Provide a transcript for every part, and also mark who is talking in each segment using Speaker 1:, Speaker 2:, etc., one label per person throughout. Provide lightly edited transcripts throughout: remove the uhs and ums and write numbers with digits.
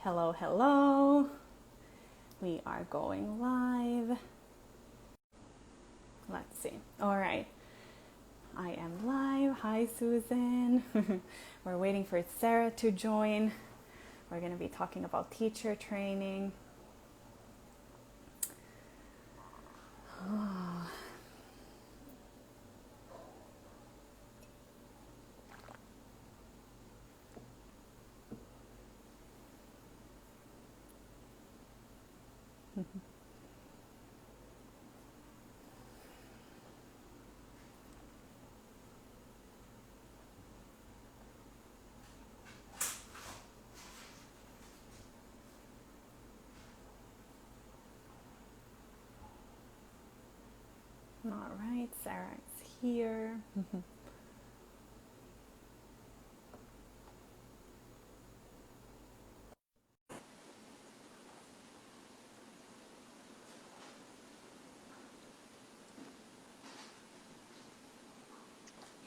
Speaker 1: Hello, hello. We are going live. Let's see. All right. I am live. Hi, Susan. We're waiting for Sarah to join. We're going to be talking about teacher training. All right, Sarah is here.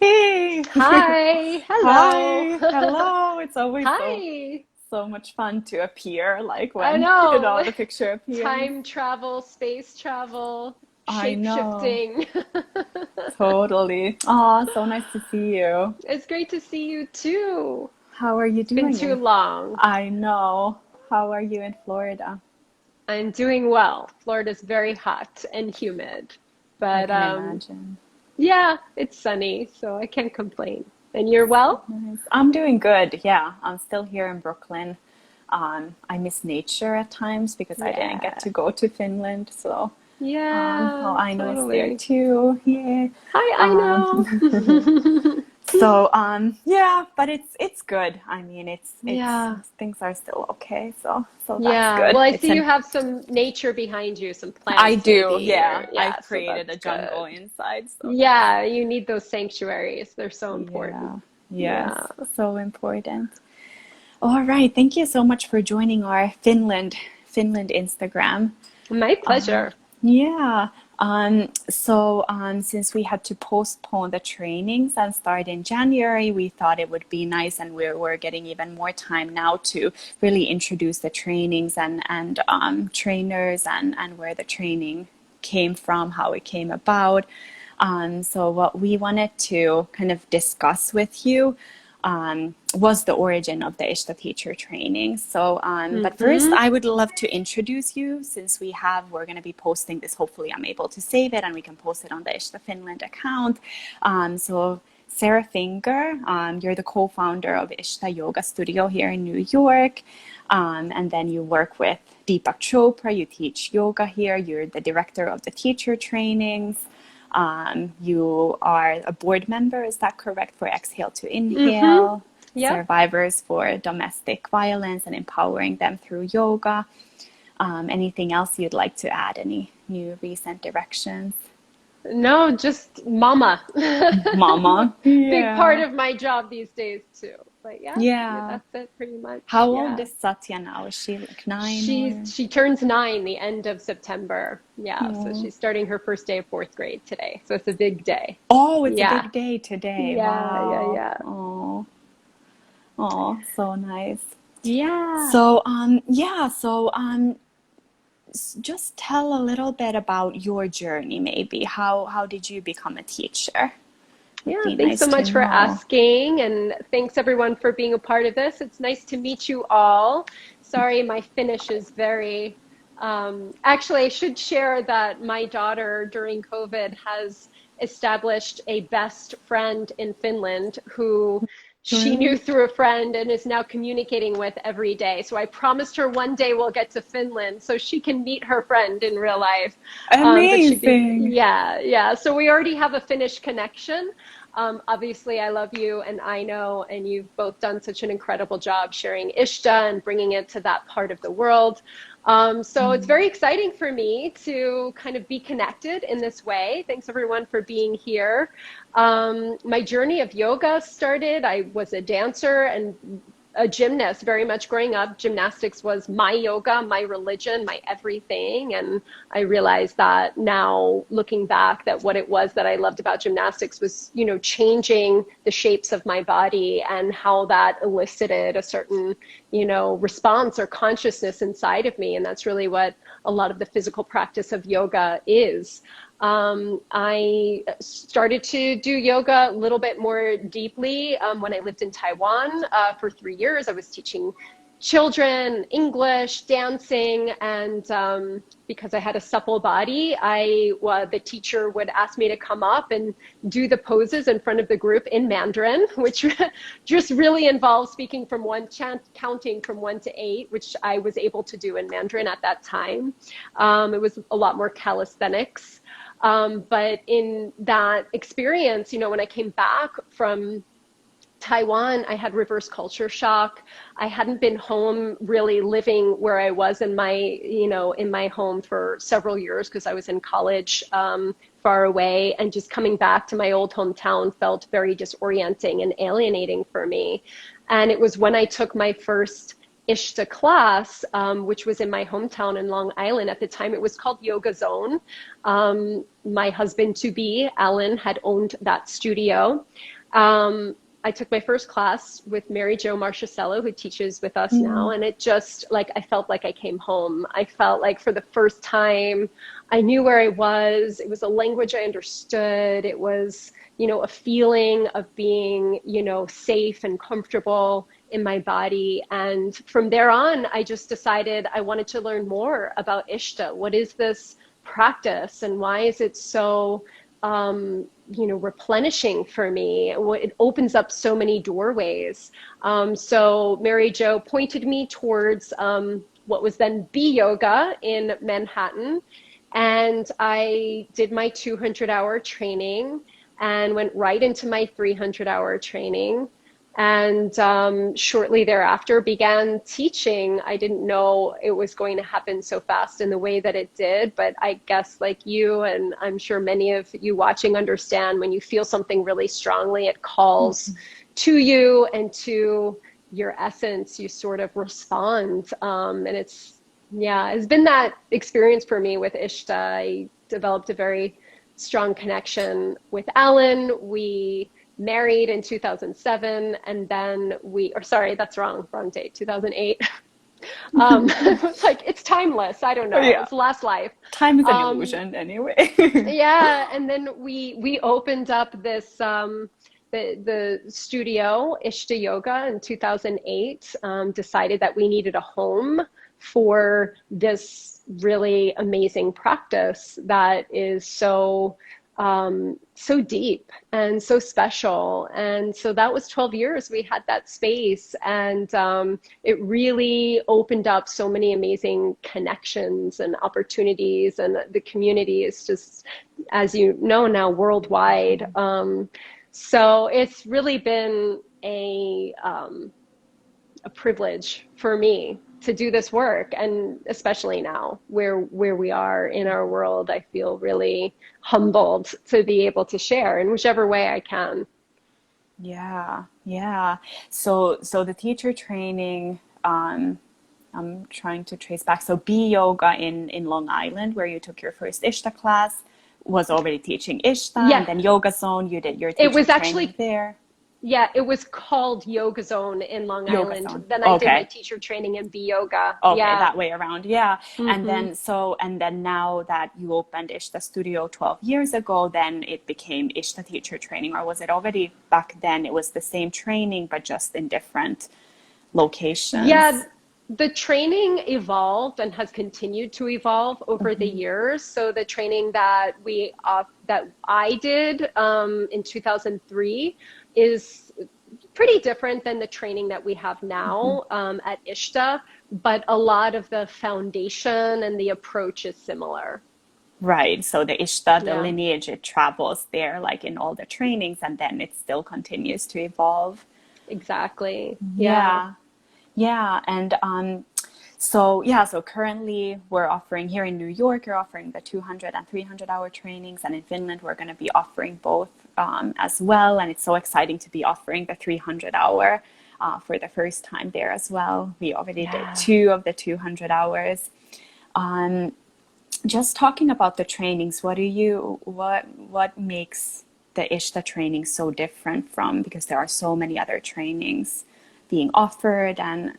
Speaker 1: Hey!
Speaker 2: Hi, hello.
Speaker 1: Hi! Hello! It's always
Speaker 2: Hi.
Speaker 1: so much fun to appear, like
Speaker 2: I
Speaker 1: when,
Speaker 2: know.
Speaker 1: the picture appears.
Speaker 2: Time travel, space travel,
Speaker 1: I
Speaker 2: shape
Speaker 1: know.
Speaker 2: shifting.
Speaker 1: Totally. Oh, so nice to see you.
Speaker 2: It's great to see you too.
Speaker 1: How are you
Speaker 2: It's been
Speaker 1: doing
Speaker 2: too
Speaker 1: in
Speaker 2: long.
Speaker 1: I know. How are you in Florida?
Speaker 2: I'm doing well. Florida's very hot and humid,
Speaker 1: I
Speaker 2: but
Speaker 1: can imagine.
Speaker 2: yeah, it's sunny, so I can't complain. And you're well?
Speaker 1: Nice. I'm doing good. Yeah, I'm still here in Brooklyn. I miss nature at times because I didn't get
Speaker 2: Yeah.
Speaker 1: to go to Finland. So,
Speaker 2: Yeah,
Speaker 1: well, I know it's there
Speaker 2: totally.
Speaker 1: too. Yeah.
Speaker 2: I
Speaker 1: Um,
Speaker 2: know.
Speaker 1: so, yeah, but it's good. I mean, it's
Speaker 2: Yeah.
Speaker 1: things are still okay. So that's
Speaker 2: Yeah,
Speaker 1: good.
Speaker 2: well, I
Speaker 1: It's
Speaker 2: see you
Speaker 1: an
Speaker 2: have some nature behind you, some
Speaker 1: I
Speaker 2: plants
Speaker 1: do.
Speaker 2: maybe, or
Speaker 1: Yeah,
Speaker 2: yeah,
Speaker 1: I've
Speaker 2: so
Speaker 1: created a
Speaker 2: that's
Speaker 1: jungle
Speaker 2: good.
Speaker 1: inside. So that's
Speaker 2: Yeah, you need those sanctuaries. They're so
Speaker 1: yeah.
Speaker 2: important.
Speaker 1: Yes,
Speaker 2: Yeah,
Speaker 1: so important. All right. Thank you so much for joining our Finland Instagram.
Speaker 2: my
Speaker 1: Um,
Speaker 2: pleasure.
Speaker 1: yeah. Since we had to postpone the trainings and start in January, we thought it would be nice, and we're getting even more time now to really introduce the trainings and trainers and where the training came from, how it came about. So what we wanted to kind of discuss with you was the origin of the ISHTA teacher training. So, but first,
Speaker 2: Mm-hmm.
Speaker 1: I would love to introduce you since we're going to be posting this. Hopefully, I'm able to save it and we can post it on the ISHTA Finland account. So, Sarah Finger, you're the co-founder of ISHTA Yoga Studio here in New York. And then you work with Deepak Chopra, you teach yoga here, you're the director of the teacher trainings. You are a board member, is that correct, for Exhale to
Speaker 2: Mm-hmm.
Speaker 1: Inhale,
Speaker 2: Yep.
Speaker 1: survivors for domestic violence and empowering them through yoga. Anything else you'd like to add? Any new recent directions?
Speaker 2: No, just mama.
Speaker 1: Mama.
Speaker 2: Big part
Speaker 1: Yeah.
Speaker 2: of my job these days too. But yeah,
Speaker 1: Yeah.
Speaker 2: that's it pretty much.
Speaker 1: How old
Speaker 2: Yeah.
Speaker 1: is Satya now? Is she like 9
Speaker 2: She's
Speaker 1: or?
Speaker 2: she turns 9 the end of September. Yeah, so
Speaker 1: Oh.
Speaker 2: she's starting her first day of fourth grade today. So it's a big day.
Speaker 1: Oh, it's a
Speaker 2: Yeah.
Speaker 1: big day today.
Speaker 2: Yeah, yeah,
Speaker 1: Wow.
Speaker 2: yeah.
Speaker 1: Oh, oh, so nice.
Speaker 2: Yeah.
Speaker 1: So just tell a little bit about your journey, maybe. How did you become a teacher? Would
Speaker 2: Yeah,
Speaker 1: be
Speaker 2: thanks
Speaker 1: nice
Speaker 2: so
Speaker 1: to
Speaker 2: much for
Speaker 1: know.
Speaker 2: asking, and thanks everyone for being a part of this. It's nice to meet you all. Sorry, my Finnish is very. Actually, I should share that my daughter during COVID has established a best friend in Finland who she knew
Speaker 1: Really?
Speaker 2: through a friend and is now communicating with every day. So I promised her one day we'll get to Finland so she can meet her friend in real life. But she'd be,
Speaker 1: Amazing.
Speaker 2: yeah, yeah. So we already have a Finnish connection. Obviously, I love you and I know, and you've both done such an incredible job sharing ISHTA and bringing it to that part of the world. So it's very exciting for me to kind of be connected in this way. Thanks everyone for being here. My journey of yoga started. I was a dancer and a gymnast very much growing up. Gymnastics was my yoga, my religion, my everything. And I realized that now looking back, that what it was that I loved about gymnastics was, you know, changing the shapes of my body and how that elicited a certain, you know, response or consciousness inside of me. And that's really what a lot of the physical practice of yoga is. I started to do yoga a little bit more deeply when I lived in Taiwan for 3 years. I was teaching children English, dancing, and because I had a supple body, the teacher would ask me to come up and do the poses in front of the group in Mandarin, which just really involves speaking from counting from 1 to 8, which I was able to do in Mandarin at that time. It was a lot more calisthenics. But in that experience, you know, when I came back from Taiwan, I had reverse culture shock. I hadn't been home really living where I was in my, you know, in my home for several years because I was in college far away, and just coming back to my old hometown felt very disorienting and alienating for me. And it was when I took my first ISHTA class, which was in my hometown in Long Island. At the time, it was called Yoga Zone. My husband to be, Alan, had owned that studio. I took my first class with Mary Jo Marchicello, who teaches with us now. And it just, like, I felt like I came home. I felt like for the first time, I knew where I was. It was a language I understood. It was, you know, a feeling of being, you know, safe and comfortable in my body. And from there on, I just decided I wanted to learn more about ISHTA. What is this practice and why is it so, you know, replenishing for me? It opens up so many doorways. So Mary Jo pointed me towards what was then B Yoga in Manhattan. And I did my 200-hour training and went right into my 300-hour training. And shortly thereafter began teaching. I didn't know it was going to happen so fast in the way that it did, but I guess like you, and I'm sure many of you watching understand, when you feel something really strongly, it calls to you and to your essence, you sort of respond. And it's been that experience for me with ISHTA. I developed a very strong connection with Alan. We married in 2007, and then that's wrong date, 2008. It's like, it's timeless. I don't know.
Speaker 1: Yeah.
Speaker 2: It's last life.
Speaker 1: Time is an illusion anyway.
Speaker 2: Yeah. And then we opened up this, the studio, ISHTA Yoga, in 2008, decided that we needed a home for this really amazing practice that is so deep and so special. And so that was 12 years we had that space, and it really opened up so many amazing connections and opportunities, and the community is just, as you know now, worldwide. So it's really been a privilege for me to do this work, and especially now where we are in our world, I feel really humbled to be able to share in whichever way I can.
Speaker 1: Yeah. So the teacher training, I'm trying to trace back. So B Yoga in Long Island, where you took your first ISHTA class, was already teaching ISHTA, and then Yoga Zone, you did your teacher training there.
Speaker 2: Yeah, it was called Yoga Zone in Long Island.
Speaker 1: Zone.
Speaker 2: Then I did my teacher training in B Yoga.
Speaker 1: Okay, that way around. Yeah.
Speaker 2: Mm-hmm.
Speaker 1: And then now that you opened ISHTA Studio 12 years ago, then it became ISHTA teacher training, or was it already back then? It was the same training, but just in different locations.
Speaker 2: Yeah, the training evolved and has continued to evolve over the years. So the training that I did in 2003 is pretty different than the training that we have now at ISHTA, but a lot of the foundation and the approach is similar.
Speaker 1: Right. So the ISHTA, the lineage, it travels there, like in all the trainings, and then it still continues to evolve.
Speaker 2: Exactly.
Speaker 1: Yeah. And so currently we're offering here in New York, you're offering the 200 and 300-hour trainings, and in Finland we're going to be offering both as well. And it's so exciting to be offering the 300-hour for the first time there as well. We already did
Speaker 2: Yeah.
Speaker 1: 2 of the 200 hours. Just talking about the trainings, what makes the ISHTA training so different from, because there are so many other trainings being offered, and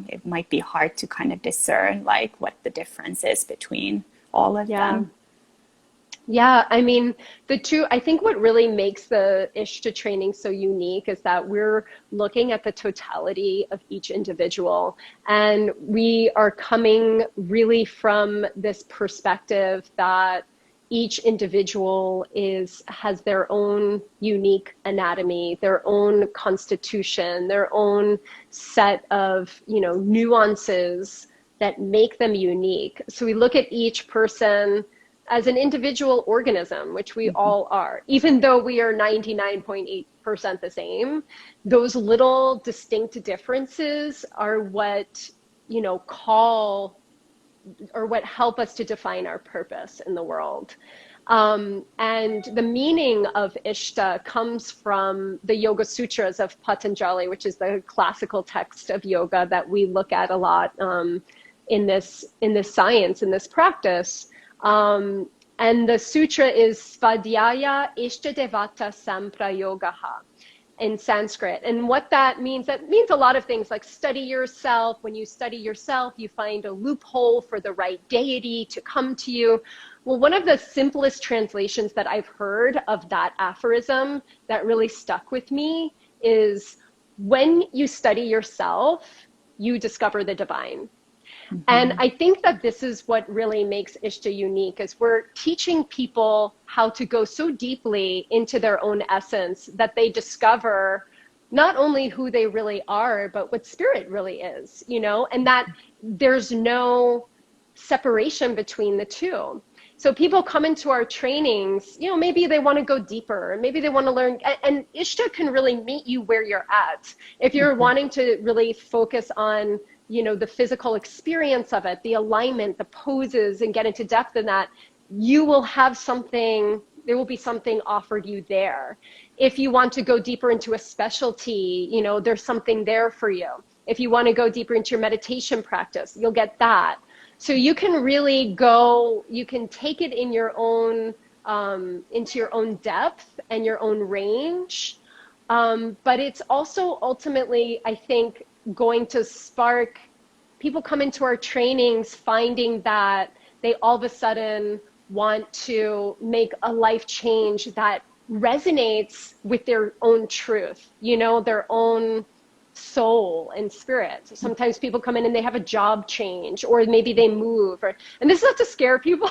Speaker 1: it might be hard to kind of discern like what the difference is between all of
Speaker 2: Yeah.
Speaker 1: them.
Speaker 2: Yeah, I mean, I think what really makes the ISHTA training so unique is that we're looking at the totality of each individual. And we are coming really from this perspective that each individual has their own unique anatomy, their own constitution, their own set of, nuances that make them unique. So we look at each person as an individual organism, which we
Speaker 1: Mm-hmm.
Speaker 2: all are, even though we are 99.8% the same, those little distinct differences are what, call or what help us to define our purpose in the world. And the meaning of Ishta comes from the Yoga Sutras of Patanjali, which is the classical text of yoga that we look at a lot in this science, in this practice. And the sutra is Svadhyaya Ishtadevata Samprayogaha in Sanskrit. And what that means a lot of things, like study yourself. When you study yourself, you find a loophole for the right deity to come to you. Well, one of the simplest translations that I've heard of that aphorism that really stuck with me is, when you study yourself, you discover the divine. And
Speaker 1: Mm-hmm.
Speaker 2: I think that this is what really makes ISHTA unique, is we're teaching people how to go so deeply into their own essence that they discover not only who they really are, but what spirit really is, and that there's no separation between the two. So people come into our trainings, maybe they want to go deeper, maybe they want to learn, and ISHTA can really meet you where you're at. If you're
Speaker 1: Mm-hmm.
Speaker 2: wanting to really focus on, the physical experience of it, the alignment, the poses, and get into depth in that, there will be something offered you there. If you want to go deeper into a specialty, there's something there for you. If you want to go deeper into your meditation practice, you'll get that. So you can really you can take it in your own, into your own depth and your own range. But it's also ultimately, I think, going to spark people come into our trainings finding that they all of a sudden want to make a life change that resonates with their own truth, their own soul and spirit. So sometimes people come in and they have a job change, or maybe they move, and this is not to scare people.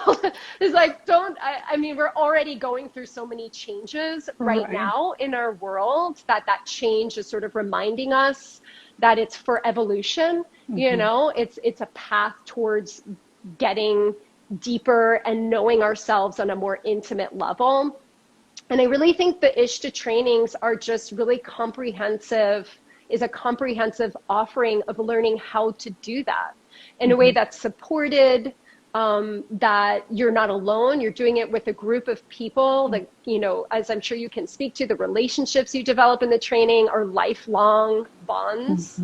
Speaker 2: It's like, I mean, we're already going through so many changes right
Speaker 1: Right.
Speaker 2: now in our world that change is sort of reminding us that it's for evolution.
Speaker 1: Mm-hmm.
Speaker 2: It's a path towards getting deeper and knowing ourselves on a more intimate level. And I really think the ISHTA trainings are just really is a comprehensive offering of learning how to do that in a way
Speaker 1: Mm-hmm.
Speaker 2: that's supported, that you're not alone. You're doing it with a group of people that, as I'm sure you can speak to, the relationships you develop in the training are lifelong bonds.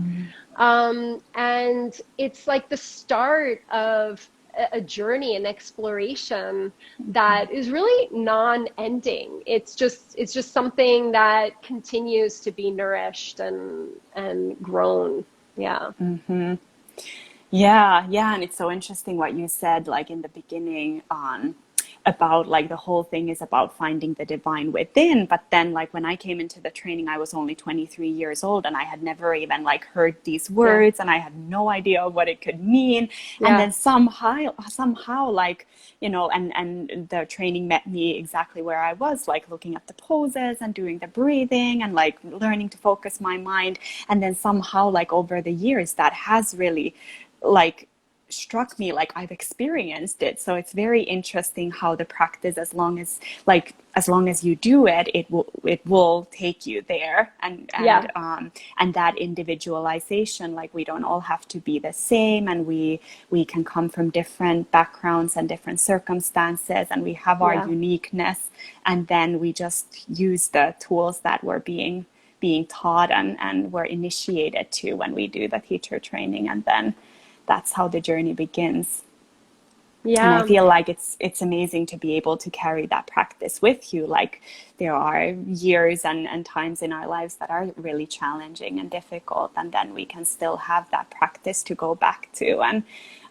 Speaker 1: Mm-hmm.
Speaker 2: And it's like the start of a journey and exploration that is really non-ending. It's just something that continues to be nourished and grown. Yeah.
Speaker 1: Mm-hmm. Yeah, yeah, and it's so interesting what you said, like in the beginning, about like the whole thing is about finding the divine within. But then, like when I came into the training, I was only 23 years old, and I had never even like heard these
Speaker 2: Yeah.
Speaker 1: words, and I had no idea what it could mean. And
Speaker 2: Yeah.
Speaker 1: then somehow, like and the training met me exactly where I was, like looking at the poses and doing the breathing and like learning to focus my mind. And then somehow, like over the years, that has really like struck me, like I've experienced it. So it's very interesting how the practice, as long as you do it, it will take you there.
Speaker 2: Yeah.
Speaker 1: And that individualization, like we don't all have to be the same, and we can come from different backgrounds and different circumstances, and we have our
Speaker 2: Yeah.
Speaker 1: uniqueness, and then we just use the tools that we're being being taught and we're initiated to when we do the teacher training. And then that's how the journey begins. And I
Speaker 2: Yeah.
Speaker 1: feel like it's amazing to be able to carry that practice with you. Like there are years and times in our lives that are really challenging and difficult, and then we can still have that practice to go back to. And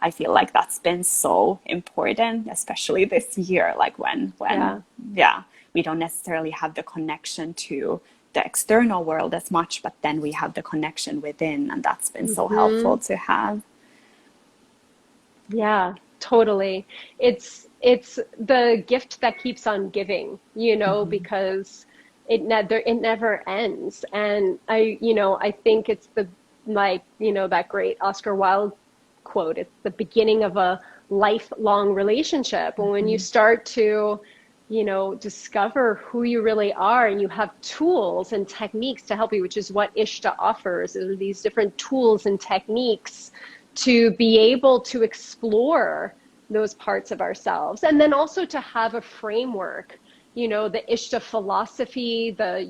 Speaker 1: I feel like that's been so important, especially this year, like when
Speaker 2: Yeah.
Speaker 1: yeah, we don't necessarily have the connection to the external world as much, but then we have the connection within, and that's been so helpful
Speaker 2: Hmm.
Speaker 1: to have.
Speaker 2: Yeah, totally. It's the gift that keeps on giving,
Speaker 1: Hmm.
Speaker 2: because it never ends. And I think it's the like, that great Oscar Wilde quote, it's the beginning of a lifelong relationship. And when you
Speaker 1: Hmm.
Speaker 2: start to, discover who you really are and you have tools and techniques to help you, which is what ISHTA offers, is these different tools and techniques to be able to explore those parts of ourselves. And then also to have a framework, the Ishta philosophy, the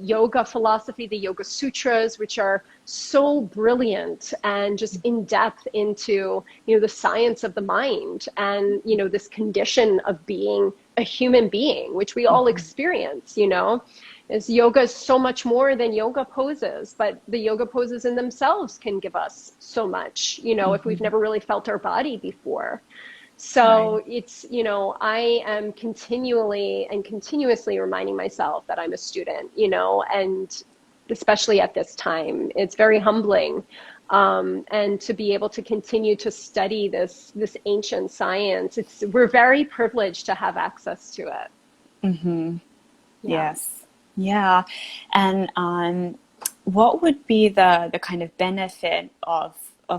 Speaker 2: Yoga Sutras, which are so brilliant and just in depth into, the science of the mind and, this condition of being a human being, which we all
Speaker 1: Hmm.
Speaker 2: experience, is yoga is so much more than yoga poses, but the yoga poses in themselves can give us so much, if we've
Speaker 1: Hmm.
Speaker 2: never really felt our body before.
Speaker 1: Right.
Speaker 2: So it's, I am continually and continuously reminding myself that I'm a student, and especially at this time, it's very humbling. And to be able to continue to study this ancient science, we're very privileged to have access to it.
Speaker 1: Hmm.
Speaker 2: Yeah.
Speaker 1: Yes. Yeah. And what would be the kind of benefit of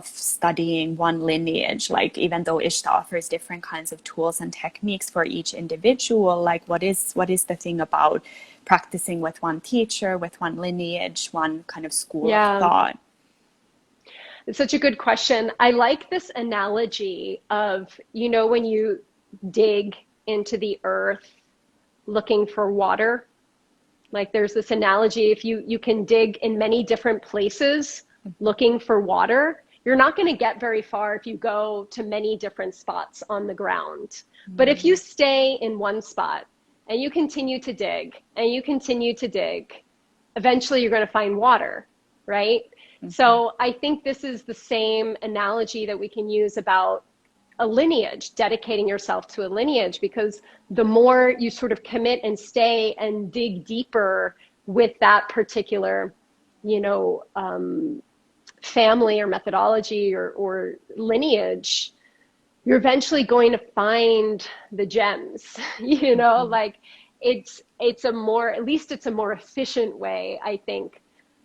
Speaker 1: studying one lineage? Like even though Ishta offers different kinds of tools and techniques for each individual, like what is the thing about practicing with one teacher, with one lineage, one kind of school of
Speaker 2: Yeah.
Speaker 1: thought?
Speaker 2: It's such a good question. I like this analogy of, when you dig into the earth looking for water. Like there's this analogy, if you can dig in many different places looking for water, you're not going to get very far if you go to many different spots on the ground. But if you
Speaker 1: Mm.
Speaker 2: stay in one spot and you continue to dig and you continue to dig, eventually you're going to find water, right?
Speaker 1: Mhm.
Speaker 2: So I think this is the same analogy that we can use about a lineage, dedicating yourself to a lineage, because the more you sort of commit and stay and dig deeper with that particular, you know, family or methodology or lineage, you're eventually going to find the gems,
Speaker 1: Mhm.
Speaker 2: like it's a more, at least it's a more efficient way, I think.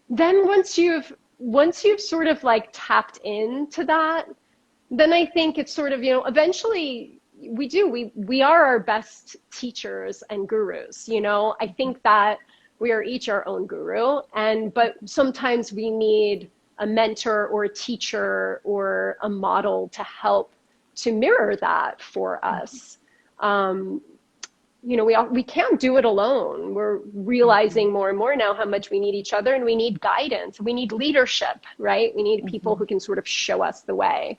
Speaker 2: Then once you've sort of like tapped into that, then I think it's sort of, eventually we are our best teachers and gurus. I think that we are each our own guru, but sometimes we need a mentor or a teacher or a model to help to mirror that for us. Um, we can't do it alone. We're
Speaker 1: Mhm.
Speaker 2: realizing more and more now how much we need each other, and we need guidance. We need leadership, right? We need people
Speaker 1: Mhm.
Speaker 2: who can sort of show us the way.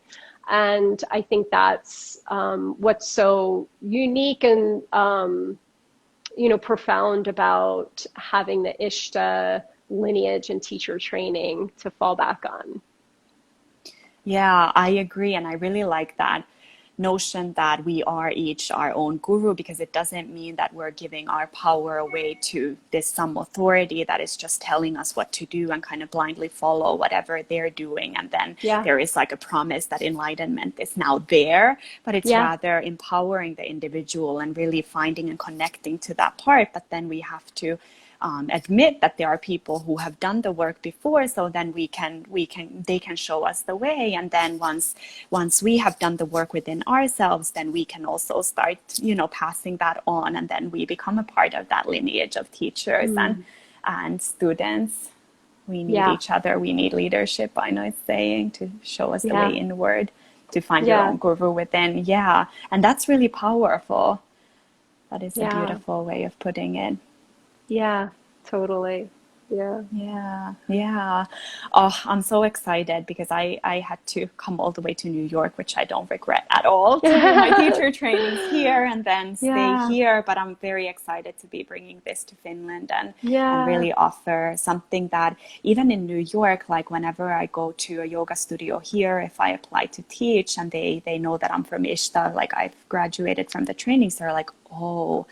Speaker 2: And I think that's what's so unique and profound about having the Ishta lineage and teacher training to fall back on.
Speaker 1: Yeah, I agree. And I really like that notion that we are each our own guru, because it doesn't mean that we're giving our power away to this some authority that is just telling us what to do and kind of blindly follow whatever they're doing. And then
Speaker 2: Yeah,
Speaker 1: there is like a promise that enlightenment is now there, but it's
Speaker 2: yeah,
Speaker 1: rather empowering the individual and really finding and connecting to that part. But then we have to admit that there are people who have done the work before, so then they can show us the way. And then once we have done the work within ourselves, then we can also start passing that on, and then we become a part of that lineage of teachers
Speaker 2: mm,
Speaker 1: and students. We need
Speaker 2: yeah,
Speaker 1: each other. We need leadership, I know it's saying, to show us the way
Speaker 2: yeah,
Speaker 1: inward, to find your
Speaker 2: yeah,
Speaker 1: own guru within. Yeah, and that's really powerful. That is a
Speaker 2: yeah,
Speaker 1: beautiful way of putting it.
Speaker 2: yeah, totally. Yeah.
Speaker 1: Yeah, yeah. Oh, I'm so excited because I had to come all the way to New York, which I don't regret at all, to do my teacher trainings here and then stay
Speaker 2: Yeah.
Speaker 1: here. But I'm very excited to be bringing this to Finland and
Speaker 2: Yeah.
Speaker 1: really offer something that even in New York, like whenever I go to a yoga studio here, if I apply to teach and they know that I'm from ISHTA, like I've graduated from the trainings, they're like, oh,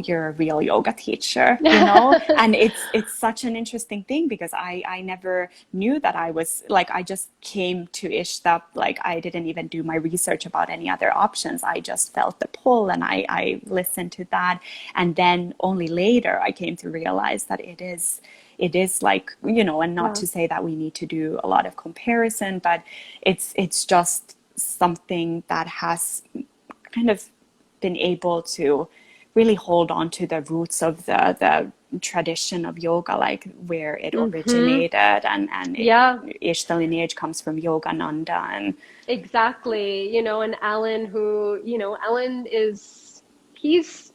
Speaker 1: you're a real yoga teacher, you know? And it's such an interesting thing because I never knew that I was like, I just came to ISHTA, like I didn't even do my research about any other options. I just felt the pull and I listened to that. And then only later I came to realize that it is like, you know, and not
Speaker 2: Yeah.
Speaker 1: to say that we need to do a lot of comparison, but it's just something that has kind of been able to really hold on to the roots of the tradition of yoga, like where it
Speaker 2: Mm-hmm.
Speaker 1: originated, and
Speaker 2: Yeah.
Speaker 1: Ishta lineage comes from Yogananda, and
Speaker 2: Exactly. And Alan, who, Alan is, he's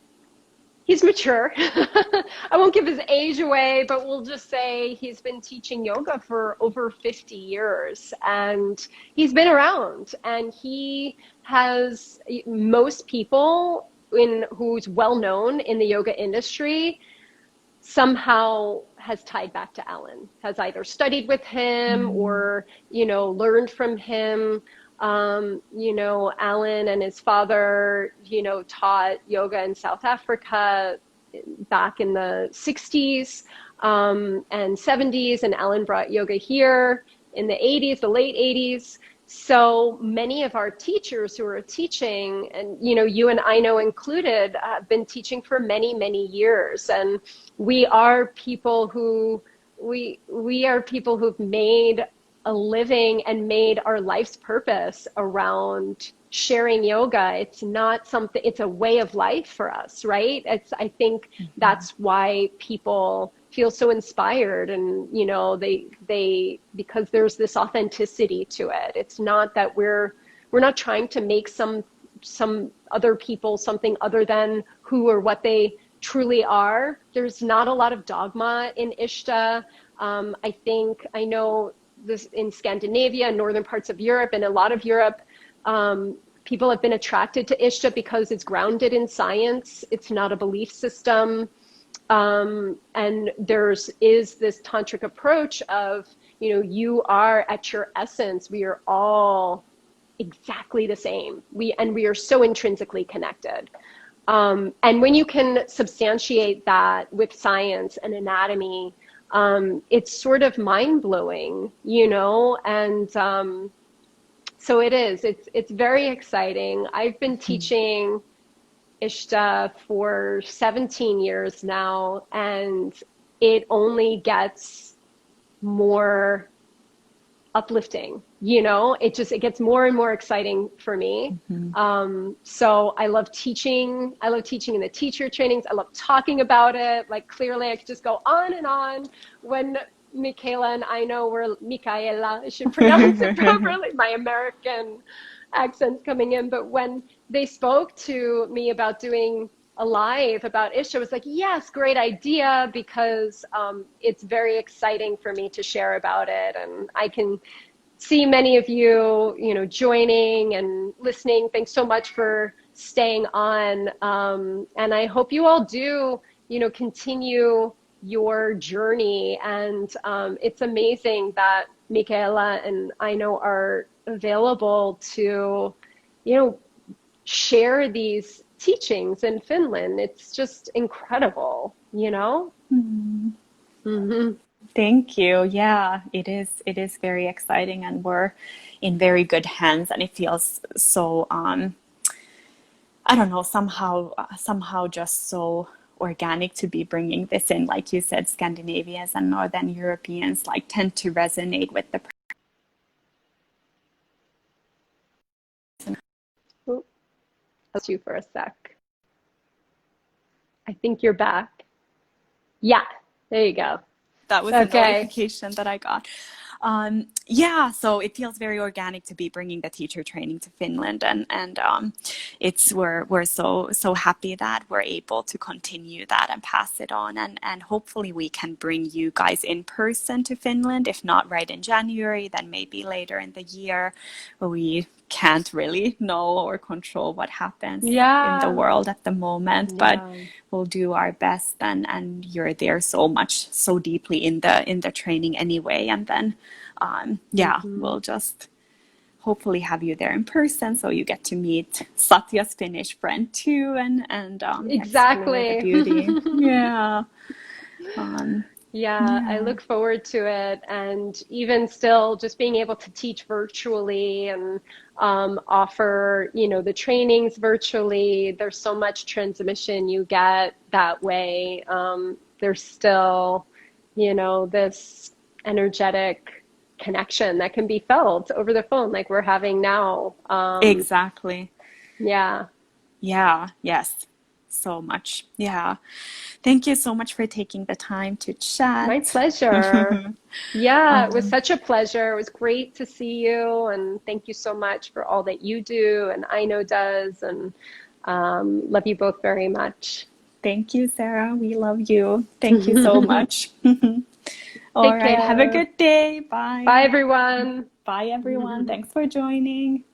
Speaker 2: he's mature. I won't give his age away, but we'll just say he's been teaching yoga for over 50 years and he's been around and he has most people in who's well known in the yoga industry somehow has tied back to Alan, has either studied with him or, learned from him. Alan and his father, taught yoga in South Africa back in the 60s and 70s, and Alan brought yoga here in the 80s, the late 80s. So many of our teachers who are teaching, and you and I know included, have been teaching for many, many years, and we are people who we are people who've made a living and made our life's purpose around sharing yoga. It's not something, it's a way of life for us, right? I think that's why people feel so inspired and, because there's this authenticity to it. It's not that we're not trying to make some other people something other than who or what they truly are. There's not a lot of dogma in ISHTA. I know this in Scandinavia and northern parts of Europe and a lot of Europe, people have been attracted to ISHTA because it's grounded in science. It's not a belief system. And is this tantric approach of, you are at your essence. We are all exactly the same. We are so intrinsically connected. And when you can substantiate that with science and anatomy, it's sort of mind blowing, and so it is. It's very exciting. I've been teaching ISHTA for 17 years now, and it only gets more uplifting. It gets more and more exciting for me. So I love teaching. I love teaching in the teacher trainings. I love talking about it. Like clearly I could just go on and on. When Mikaela and I know we're Mikaela, I should pronounce it properly. My American accent's coming in. But when they spoke to me about doing a live about ISHTA, I was like, yes, great idea, because it's very exciting for me to share about it. And I can see many of you, joining and listening. Thanks so much for staying on. And I hope you all do, continue your journey. And it's amazing that Mikaela and I know are available to, share these teachings in Finland. It's just incredible, Mm-hmm.
Speaker 1: thank you. Yeah, it is very exciting, and we're in very good hands, and it feels so I don't know, somehow just so organic to be bringing this in. Like you said, Scandinavians and Northern Europeans like tend to resonate with the
Speaker 2: Ooh, I'll you for a sec. I think you're back. Yeah, there you go.
Speaker 1: that was a
Speaker 2: Okay.
Speaker 1: notification that I got. Yeah, so it feels very organic to be bringing the teacher training to Finland, and it's we're so happy that we're able to continue that and pass it on, and hopefully we can bring you guys in person to Finland. If not right in January, then maybe later in the year. We can't really know or control what happens in the
Speaker 2: Yeah.
Speaker 1: world at the moment, but
Speaker 2: Yeah.
Speaker 1: we'll do our best, and you're there so deeply in the training anyway, and then yeah,
Speaker 2: Hmm.
Speaker 1: we'll just hopefully have you there in person so you get to meet Satya's Finnish friend too, and explore the
Speaker 2: Exactly.
Speaker 1: beauty. Yeah. Um,
Speaker 2: Yeah, I
Speaker 1: yeah.
Speaker 2: look forward to it. And even still, just being able to teach virtually and offer, the trainings virtually, there's so much transmission you get that way. There's still, this energetic connection that can be felt over the phone like we're having now.
Speaker 1: Exactly.
Speaker 2: Yeah.
Speaker 1: Yeah. Yes. So much. Yeah. Thank you so much for taking the time to
Speaker 2: My
Speaker 1: chat.
Speaker 2: pleasure. Yeah, it was
Speaker 1: um,
Speaker 2: such a pleasure. It was great to see you, and thank you so much for all that you do and I know does, and love you both very much.
Speaker 1: Thank you, Sarah. We love you. Thank you so much. All
Speaker 2: Take
Speaker 1: right. Have a
Speaker 2: care.
Speaker 1: good day.
Speaker 2: Bye,
Speaker 1: Bye.
Speaker 2: everyone.
Speaker 1: Bye, everyone. Thanks for joining.